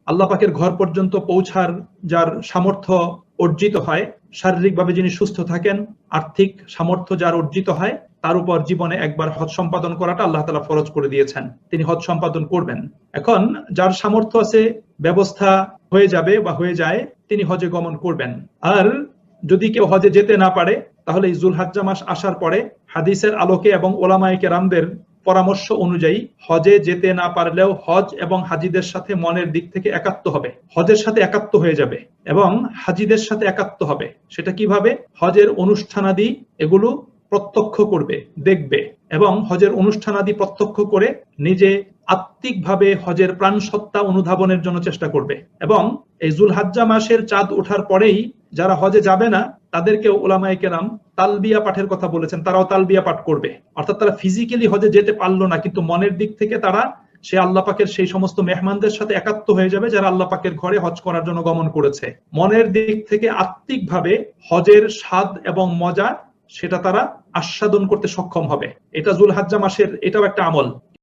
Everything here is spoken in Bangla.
আল্লাহ পাকের ঘর পর্যন্ত পৌঁছার যার সামর্থ্য অর্জিত হয়, শারীরিকভাবে যিনি সুস্থ থাকেন, আর্থিক সামর্থ্য যার অর্জিত হয়, তার উপর জীবনে একবার হজ সম্পাদন করাটা আল্লাহ তাআলা ফরজ করে দিয়েছেন, তিনি হজ সম্পাদন করবেন। এখন যার সামর্থ্য আছে, ব্যবস্থা হয়ে যাবে বা হয়ে যায়, তিনি হজে গমন করবেন। আর যদি কেউ হজে যেতে না পারে, তাহলে এই যুলহাজ্জা মাস আসার পরে হাদিসের আলোকে এবং ওলামায়ে কেরামদের পরামর্শ অনুযায়ী হজে যেতে না পারলেও হজ এবং হাজিদের সাথে মনের দিক থেকে একাত্ম হবে, হজের সাথে একাত্ম হয়ে যাবে এবং হাজিদের সাথে একাত্ম হবে। সেটা কিভাবে? হজের অনুষ্ঠানাদি এগুলো প্রত্যক্ষ করবে, দেখবে, এবং হজের অনুষ্ঠানাদি প্রত্যক্ষ করে নিজে আত্মিকভাবে হজের প্রাণ সত্তা অনুধাবনের জন্য চেষ্টা করবে। এবং এই যুলহাজ্জা মাসের চাঁদ ওঠার পরেই যারা হজে যাবে না, তাদেরকেও উলামায়ে কেরাম তালবিয়া পাঠের কথা বলেছেন, তারাও তালবিয়া পাঠ করবে। অর্থাৎ তারা ফিজিক্যালি হজে যেতে পারলো না, কিন্তু মনের দিক থেকে তারা সে আল্লাহ পাকের সেই সমস্ত মেহমানদের সাথে একাত্ম হয়ে যাবে যারা আল্লাহ পাকের ঘরে হজ করার জন্য গমন করেছে। মনের দিক থেকে আত্মিকভাবে হজের স্বাদ এবং মজা সেটা তারা আস্বাদন করতে সক্ষম হবে। এটা যুলহাজ্জা মাসের এটাও একটা আমল।